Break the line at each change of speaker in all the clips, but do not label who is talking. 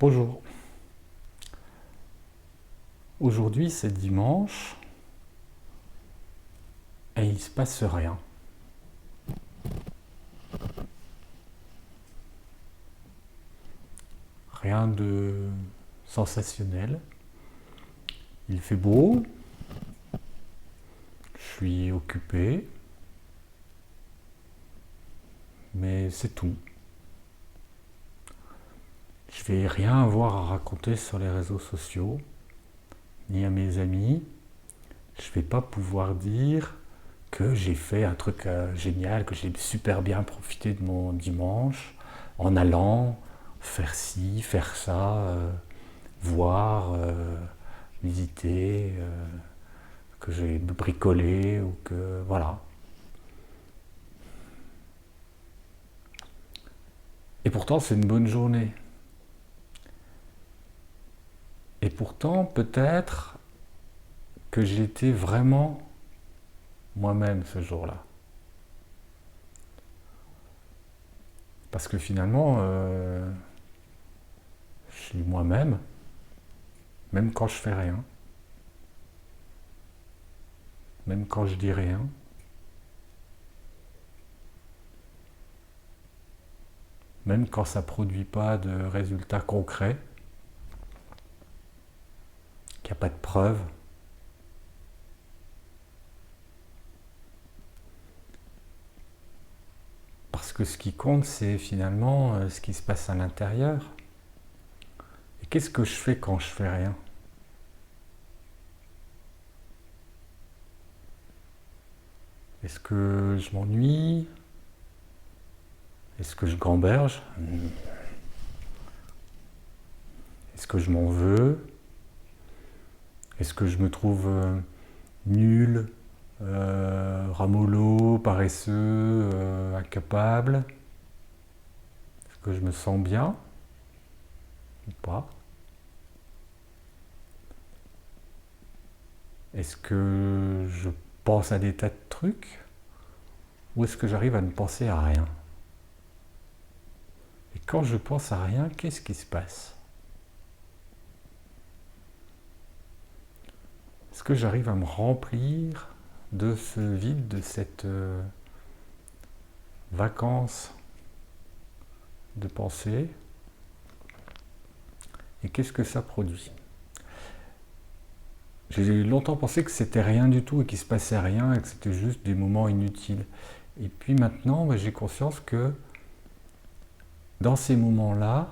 Bonjour. Aujourd'hui c'est dimanche et il se passe rien. Rien de sensationnel. Il fait beau, je suis occupé, mais c'est tout. Je vais rien avoir à raconter sur les réseaux sociaux, ni à mes amis. Je vais pas pouvoir dire que j'ai fait un truc génial, que j'ai super bien profité de mon dimanche en allant faire ci, faire ça, voir, visiter, que j'ai bricolé ou que voilà. Et pourtant c'est une bonne journée. Et pourtant peut-être que j'étais vraiment moi-même ce jour-là. Parce que finalement, je suis moi-même, même quand je fais rien, même quand je dis rien, même quand ça ne produit pas de résultats concrets, qu'il n'y a pas de preuves. Parce que ce qui compte, c'est finalement ce qui se passe à l'intérieur. Et qu'est-ce que je fais quand je fais rien? Est-ce que je m'ennuie? Est-ce que je gamberge? Est-ce que je m'en veux? Est-ce que je me trouve nul, ramollo, paresseux, incapable? Est-ce que je me sens bien ou pas? Est-ce que je pense à des tas de trucs? Ou est-ce que j'arrive à ne penser à rien? Et quand je pense à rien, qu'est-ce qui se passe? Est-ce que j'arrive à me remplir de ce vide, de cette vacance de pensée? Et qu'est-ce que ça produit? J'ai longtemps pensé que c'était rien du tout et qu'il se passait rien et que c'était juste des moments inutiles. Et puis maintenant, j'ai conscience que dans ces moments-là,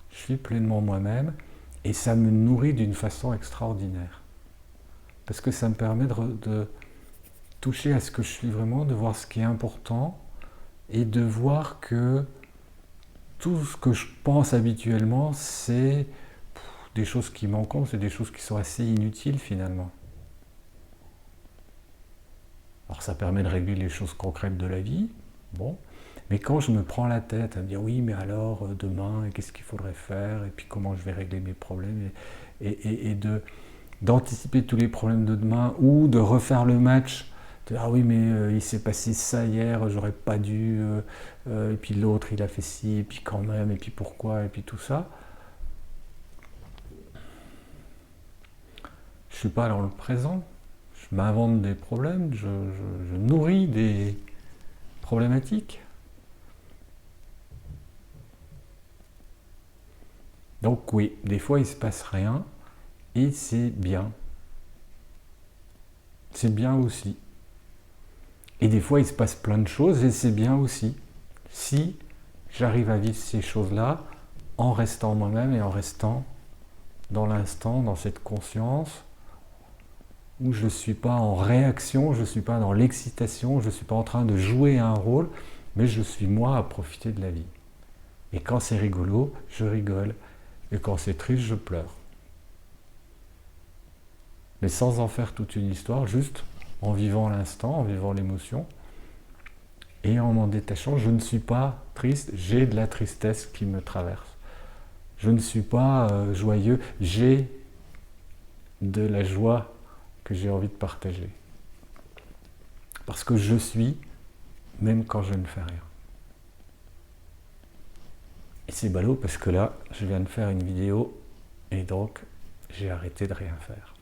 je suis pleinement moi-même et ça me nourrit d'une façon extraordinaire. Parce que ça me permet de toucher à ce que je suis vraiment, de voir ce qui est important et de voir que tout ce que je pense habituellement, c'est des choses qui manquent, c'est des choses qui sont assez inutiles finalement. Alors ça permet de régler les choses concrètes de la vie, bon, mais quand je me prends la tête à me dire oui, mais alors demain, qu'est-ce qu'il faudrait faire, et puis comment je vais régler mes problèmes, et d'anticiper tous les problèmes de demain, ou de refaire le match, de ah oui, mais il s'est passé ça hier, j'aurais pas dû, et puis l'autre il a fait ci, et puis quand même, et puis pourquoi, et puis tout ça. Je suis pas dans le présent, je m'invente des problèmes, je nourris des problématiques. Donc oui, des fois il se passe rien et c'est bien. C'est bien aussi. Et des fois il se passe plein de choses et c'est bien aussi. Si j'arrive à vivre ces choses-là en restant moi-même et en restant dans l'instant, dans cette conscience où je ne suis pas en réaction, je ne suis pas dans l'excitation, je ne suis pas en train de jouer un rôle, mais je suis moi à profiter de la vie. Et quand c'est rigolo, je rigole. Et quand c'est triste, je pleure. Mais sans en faire toute une histoire, juste en vivant l'instant, en vivant l'émotion, et en m'en détachant. Je ne suis pas triste, j'ai de la tristesse qui me traverse. Je ne suis pas joyeux, j'ai de la joie que j'ai envie de partager. Parce que je suis, même quand je ne fais rien. Et c'est ballot parce que là, je viens de faire une vidéo et donc j'ai arrêté de rien faire.